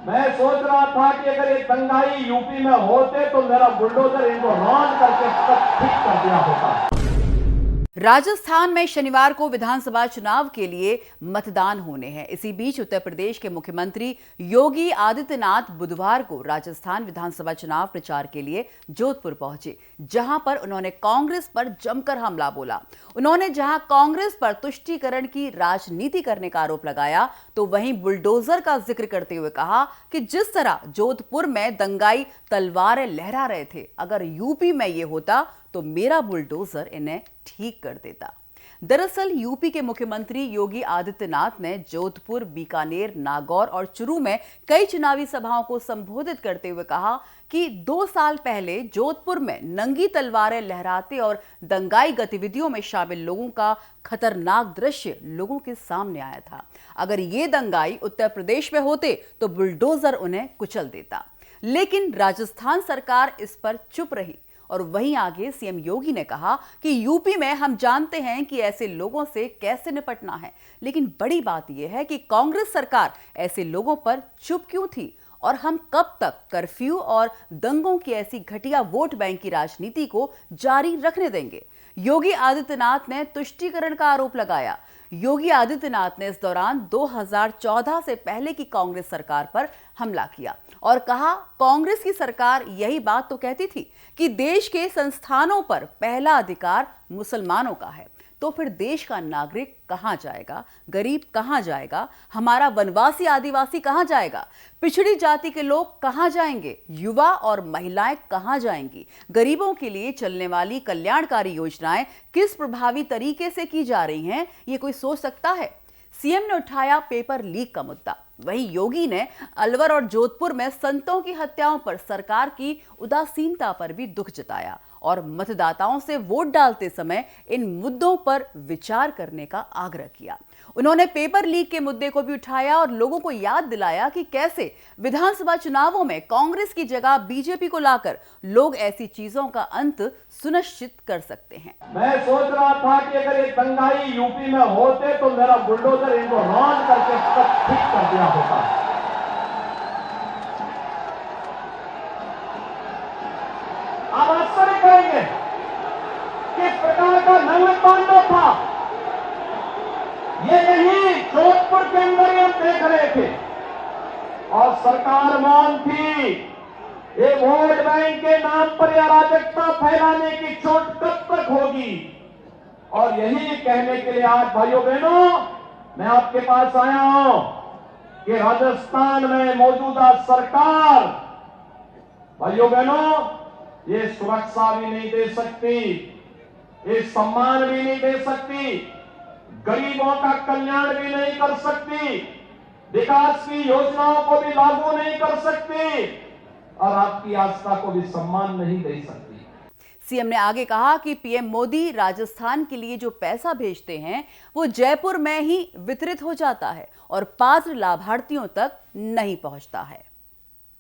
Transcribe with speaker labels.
Speaker 1: मैं सोच रहा था कि अगर ये दंगाई यूपी में होते तो मेरा बुलडोजर इनको रौंद करके सब ठीक कर दिया होता।
Speaker 2: राजस्थान में शनिवार को विधानसभा चुनाव के लिए मतदान होने हैं। इसी बीच उत्तर प्रदेश के मुख्यमंत्री योगी आदित्यनाथ बुधवार को राजस्थान विधानसभा चुनाव प्रचार के लिए जोधपुर पहुंचे, जहां पर उन्होंने कांग्रेस पर जमकर हमला बोला। उन्होंने जहां कांग्रेस पर तुष्टीकरण की राजनीति करने का आरोप लगाया, तो वहीं बुलडोजर का जिक्र करते हुए कहा कि जिस तरह जोधपुर में दंगाई तलवारें लहरा रहे थे, अगर यूपी में ये होता तो मेरा बुलडोजर इन्हें ठीक कर देता। दरअसल यूपी के मुख्यमंत्री योगी आदित्यनाथ ने जोधपुर, बीकानेर, नागौर और चुरू में कई चुनावी सभाओं को संबोधित करते हुए कहा कि 2 साल पहले जोधपुर में नंगी तलवारें लहराते और दंगाई गतिविधियों में शामिल लोगों का खतरनाक दृश्य लोगों के सामने आया था। अगर ये दंगाई उत्तर प्रदेश में होते तो बुलडोजर उन्हें कुचल देता, लेकिन राजस्थान सरकार इस पर चुप रही। और वहीं आगे सीएम योगी ने कहा कि यूपी में हम जानते हैं कि ऐसे लोगों से कैसे निपटना है, लेकिन बड़ी बात यह है कि कांग्रेस सरकार ऐसे लोगों पर चुप क्यों थी और हम कब तक कर्फ्यू और दंगों की ऐसी घटिया वोट बैंक की राजनीति को जारी रखने देंगे। योगी आदित्यनाथ ने तुष्टीकरण का आरोप लगाया। योगी आदित्यनाथ ने इस दौरान 2014 से पहले की कांग्रेस सरकार पर हमला किया और कहा, कांग्रेस की सरकार यही बात तो कहती थी कि देश के संस्थानों पर पहला अधिकार मुसलमानों का है, तो फिर देश का नागरिक कहां जाएगा, गरीब कहां जाएगा, हमारा वनवासी आदिवासी कहां जाएगा, पिछड़ी जाति के लोग कहां जाएंगे, युवा और महिलाएं कहां जाएंगी, गरीबों के लिए चलने वाली कल्याणकारी योजनाएं किस प्रभावी तरीके से की जा रही हैं, ये कोई सोच सकता है। सीएम ने उठाया पेपर लीक का मुद्दा। वहीं योगी ने अलवर और जोधपुर में संतों की हत्याओं पर सरकार की उदासीनता पर भी दुख जताया और मतदाताओं से वोट डालते समय इन मुद्दों पर विचार करने का आग्रह किया। उन्होंने पेपर लीक के मुद्दे को भी उठाया और लोगों को याद दिलाया कि कैसे विधानसभा चुनावों में कांग्रेस की जगह बीजेपी को लाकर लोग ऐसी चीजों का अंत सुनिश्चित कर सकते हैं।
Speaker 1: मैं सोच रहा था कि अगर ये दंगाई यूपी में होते तो मेरा बुलडोजर इनको रौंद करके सब ठीक कर दिया होता। आप आश्चर्य करेंगे किस प्रकार का नंग तांडव था ये, यही जोधपुर के अंदर हम देख रहे थे और सरकार मौन थी। ये वोट बैंक के नाम पर अराजकता फैलाने की चोट कब तक होगी, और यही कहने के लिए आज भाइयों बहनों मैं आपके पास आया हूं कि राजस्थान में मौजूदा सरकार भाइयों बहनों ये सुरक्षा भी नहीं दे सकती, ये सम्मान भी नहीं दे सकती, गरीबों का कल्याण भी नहीं कर सकती, विकास की योजनाओं को भी लागू नहीं कर सकती और आपकी आस्था को भी सम्मान नहीं दे सकती।
Speaker 2: सीएम ने आगे कहा कि पीएम मोदी राजस्थान के लिए जो पैसा भेजते हैं वो जयपुर में ही वितरित हो जाता है और पात्र लाभार्थियों तक नहीं पहुंचता है।